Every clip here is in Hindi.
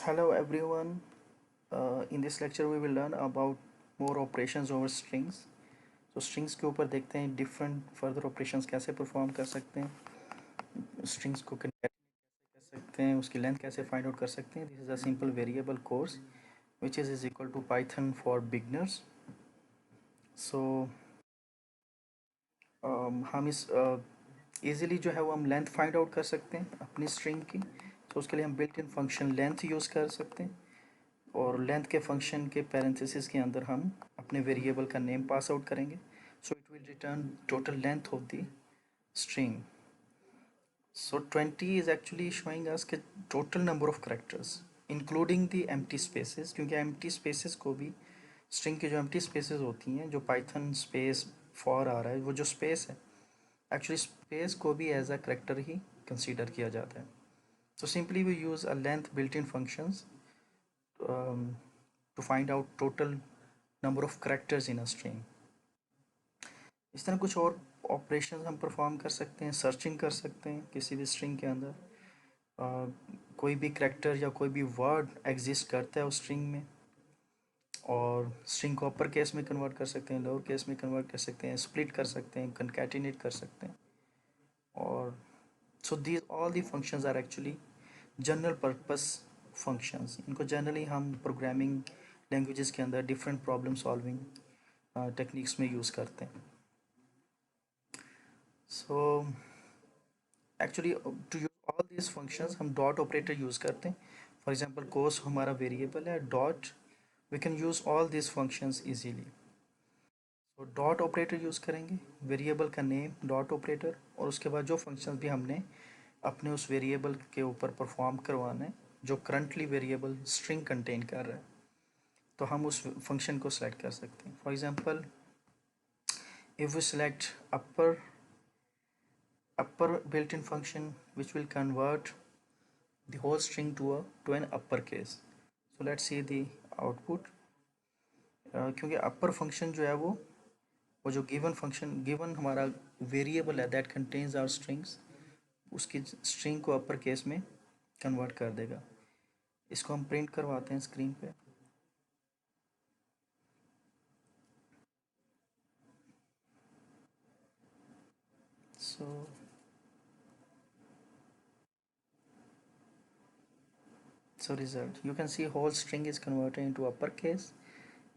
Hello everyone. In this lecture we will learn about more operations over strings. तो strings के ऊपर देखते हैं different further operations कैसे perform कर सकते हैं, strings को concatenate कर सकते हैं, उसकी length कैसे find out कर सकते हैं. This is a simple variable course which is equal to Python for beginners. So हम इस easily जो है वो हम length find out कर सकते हैं अपनी string की. तो उसके लिए हम built in function length use कर सकते हैं और लेंथ के फंक्शन के पैरेंथेसिस के अंदर हम अपने वेरिएबल का नेम पास आउट करेंगे. So it will return total length of the string. So 20 is actually showing us के total number of characters including the empty spaces, क्योंकि एम्प्टी स्पेसेस को भी स्ट्रिंग की जो एम्प्टी स्पेसेस होती हैं, जो पाइथन स्पेस फॉर आ रहा है, वो जो स्पेस है एक्चुअली स्पेस को भी एज अ करेक्टर ही कंसीडर किया जाता है. So simply we use a length built in functions to find out total number of characters in a string. इस तरह कुछ और ऑपरेशंस हम परफॉर्म कर सकते हैं. सर्चिंग कर सकते हैं किसी भी स्ट्रिंग के अंदर. कोई भी करेक्टर या कोई भी वर्ड एग्जिस्ट करता है उस स्ट्रिंग में, और स्ट्रिंग को अपर केस में कन्वर्ट कर सकते हैं, लोअर केस में कन्वर्ट कर सकते हैं, स्प्लिट कर सकते हैं, कंकैटिनेट कर सकते हैं. और so these all the functions are actually general purpose functions. इनको जनरली हम प्रोग्रामिंग लैंग्वेजेस के अंदर डिफरेंट प्रॉब्लम सॉल्विंग टेक्निक्स में यूज़ करते हैं. So actually to use all this functions हम डॉट ऑपरेटर यूज़ करते हैं. फॉर एग्जांपल कोस हमारा वेरिएबल है, dot we can use all this functions easily. तो डॉट ऑपरेटर यूज़ करेंगे, वेरिएबल का नेम डॉट ऑपरेटर, और उसके बाद जो फंक्शंस भी हमने अपने उस वेरिएबल के ऊपर परफॉर्म करवाना है, जो करंटली वेरिएबल स्ट्रिंग कंटेन कर रहा है, तो हम उस फंक्शन को सिलेक्ट कर सकते हैं. For example if we select upper built-in function which will convert the whole string to an uppercase. So let's see the output. क्योंकि upper function जो है वो जो given function given हमारा variable है that contains our strings, उसकी string को upper case में convert कर देगा. इसको हम print करवाते हैं screen पे. So result you can see whole string is converted into uppercase.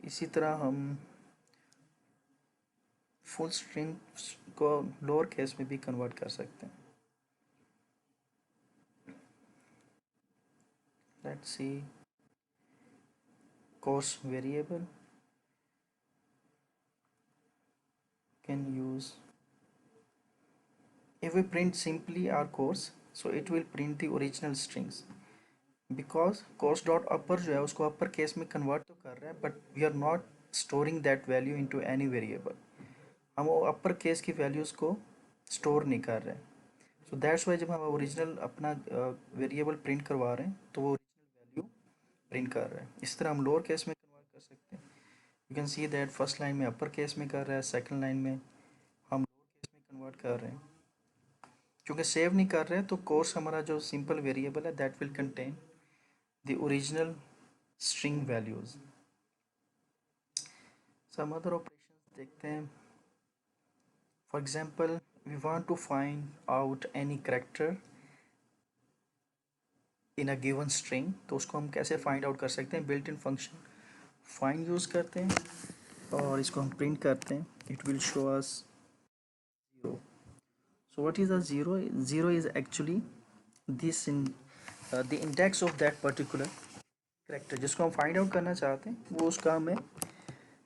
इसी तरह हम फुल स्ट्रिंग को लोअर केस में भी कन्वर्ट कर सकते हैं. Let's see course variable can use, if we print simply our course, so it will print the original strings, because course dot upper जो है उसको upper case में convert तो कर रहा है, but we are not storing that value into any variable. हम वो upper case की values को store नहीं कर रहे हैं. So that's why जब हम ओरिजिनल अपना वेरिएबल प्रिंट करवा रहे हैं तो वो ओरिजिनल वैल्यू प्रिंट कर रहा है. इस तरह हम लोअर केस में कन्वर्ट कर सकते हैं. You can see that first line में अपर केस में कर रहा है, सेकंड लाइन में हम लोअर केस में कन्वर्ट कर रहे हैं. क्योंकि सेव नहीं कर रहे हैं तो कोर्स हमारा जो सिंपल वेरिएबल है that will contain the original string values. Some other operations देखते हैं. For example we want to find out any character in a given string, तो उसको हम कैसे फाइंड आउट कर सकते हैं. Built in function find use करते हैं और इसको हम प्रिंट करते हैं. It will show us 0. So what is a zero? Zero is actually this in the index of that particular character जिसको हम फाइंड आउट करना चाहते हैं, वो उसका हमें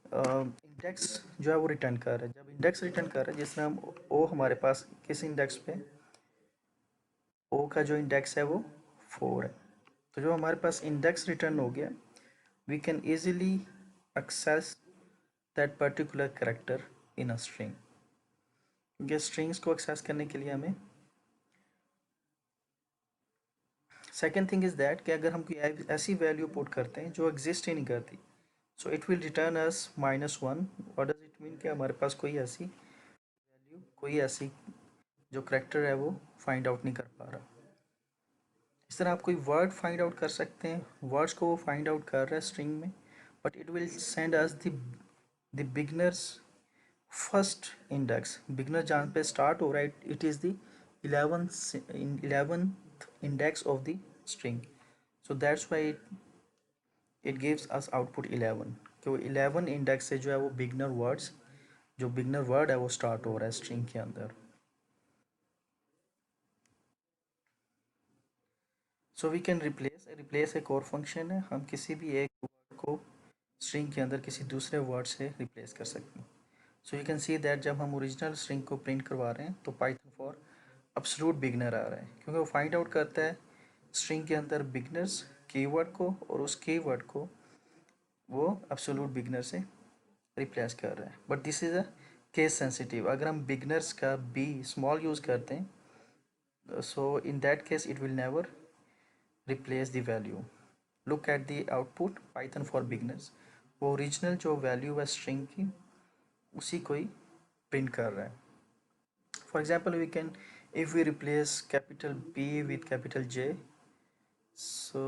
इंडेक्स जो है वो रिटर्न कर रहा है. जब इंडेक्स रिटर्न कर रहा है, जिसमें हम ओ हमारे पास किस इंडेक्स पे, ओ का जो इंडेक्स है वो 4 है. तो जो हमारे पास इंडेक्स रिटर्न हो गया, we can easily access that particular character in a string. क्योंकि स्ट्रिंग्स को एक्सेस करने के लिए हमें सेकेंड थिंग इज़ दैट कि अगर हम कोई ऐसी वैल्यू पुट करते हैं जो एग्जिस्ट ही नहीं करती, सो it will return us -1. What does it mean कि हमारे पास कोई ऐसी वैल्यू, कोई ऐसी जो करेक्टर है वो फाइंड आउट नहीं कर पा रहा. इस तरह आप कोई वर्ड फाइंड आउट कर सकते हैं, वर्ड्स को वो फाइंड आउट कर रहा है स्ट्रिंग में, but it will send us the beginners first index. Beginner जहाँ पे स्टार्ट हो रहा है, it is the 11th index of the string, so that's why it gives us output 11, क्यों 11 इंडेक्स से जो है वो बिगनर वर्ड्स, जो बिगनर वर्ड है वो स्टार्ट हो रहा है स्ट्रिंग के अंदर। सो वी कैन रिप्लेस एक और फंक्शन है, हम किसी भी एक वर्ड को स्ट्रिंग के अंदर किसी दूसरे वर्ड से रिप्लेस कर सकते हैं। So you can see that जब हम ओरिजिनल स्ट्रिंग को प्रिंट करवा रहे हैं तो पाइथन फॉर एब्सोल्यूट बिगनर आ रहा है, क्योंकि वो फाइंड आउट करता है स्ट्रिंग के अंदर बिगनर्स कीवर्ड को, और उस कीवर्ड को वो एब्सोल्यूट बिगनर से रिप्लेस कर रहा है। But this is a case sensitive, अगर हम बिगनर्स का बी स्मॉल यूज़ करते हैं, so in that case it will never replace the value. Look at the output Python for beginners, वो ओरिजिनल जो वैल्यू है स्ट्रिंग की उसी को ही प्रिंट कर रहा है। For example, we can, if we replace capital P with capital J, so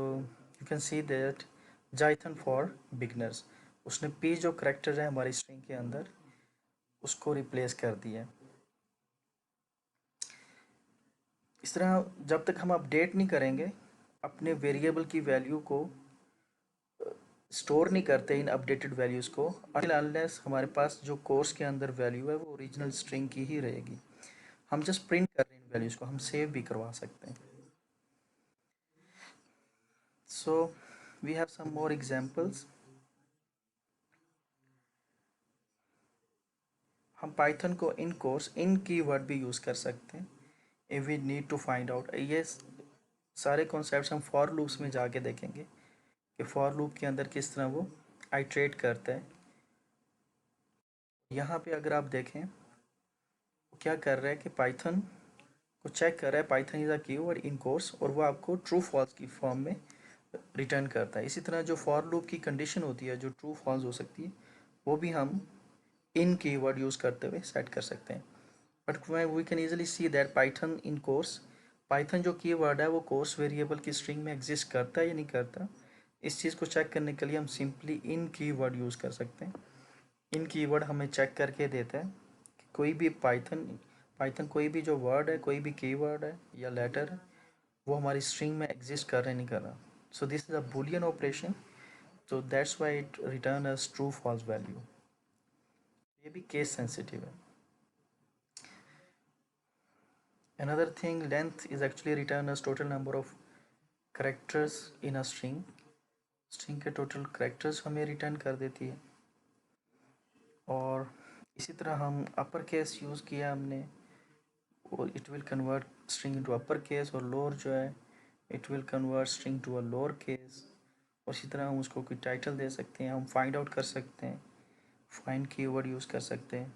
you can see that Jython for beginners, उसने P जो करेक्टर है हमारी स्ट्रिंग के अंदर उसको रिप्लेस कर दिया है। इस तरह जब तक हम अपडेट नहीं करेंगे अपने वेरिएबल की वैल्यू को, स्टोर नहीं करते इन अपडेटेड वैल्यूज़ को, until unless हमारे पास जो कोर्स के अंदर वैल्यू है वो ओरिजिनल स्ट्रिंग की ही रहेगी। हम जस्ट प्रिंट कर रहे हैं इन वैल्यूज़ को, हम सेव भी करवा सकते हैं। So we have some more examples. हम पाइथन को इन कोर्स इन कीवर्ड भी यूज़ कर सकते हैं if we need to find out. ये सारे कॉन्सेप्ट्स हम फॉर लूप्स में जाके देखेंगे कि फॉर लूप के अंदर किस तरह वो आइट्रेट करता है। यहाँ पे अगर आप देखें वो क्या कर रहा है कि पाइथन को चेक कर रहा है, Python is a keyword in course, और वो आपको ट्रू फॉल्स की फॉर्म में रिटर्न करता है। इसी तरह जो फॉर लूप की कंडीशन होती है जो ट्रू फॉल्स हो सकती है वो भी हम इन कीवर्ड यूज़ करते हुए सेट कर सकते हैं। But we can easily see that Python in course, Python जो कीवर्ड है वो कोर्स वेरिएबल की स्ट्रिंग में एग्जिस्ट करता है या नहीं करता, इस चीज़ को चेक करने के लिए हम सिंपली इन कीवर्ड यूज़ कर सकते हैं। इन कीवर्ड हमें चेक करके देता है कि कोई भी पाइथन पाइथन कोई भी जो वर्ड है, कोई भी कीवर्ड है या लेटर है वो हमारी स्ट्रिंग में एग्जिस्ट कर रहा है नहीं कर रहा। So this is a Boolean operation, so that's why it return as true false value। ये भी केस सेंसिटिव है। another thing, length is actually return as total number of characters in a string। String के टोटल करेक्टर्स हमें रिटर्न कर देती है। और इसी तरह हम अपर केस यूज़ किया हमने, और it will convert string into upper case, और लोअर जो है it will convert string to a lower case. और इसी तरह हम उसको कोई टाइटल दे सकते हैं, हम फाइंड आउट कर सकते हैं, फाइंड कीवर्ड यूज़ कर सकते हैं।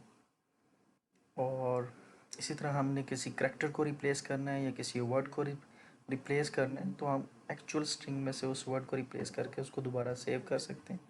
और इसी तरह हमने किसी करैक्टर को रिप्लेस करना है या किसी वर्ड को रिप्लेस करना है तो हम एक्चुअल स्ट्रिंग में से उस वर्ड को रिप्लेस करके उसको दोबारा सेव कर सकते हैं।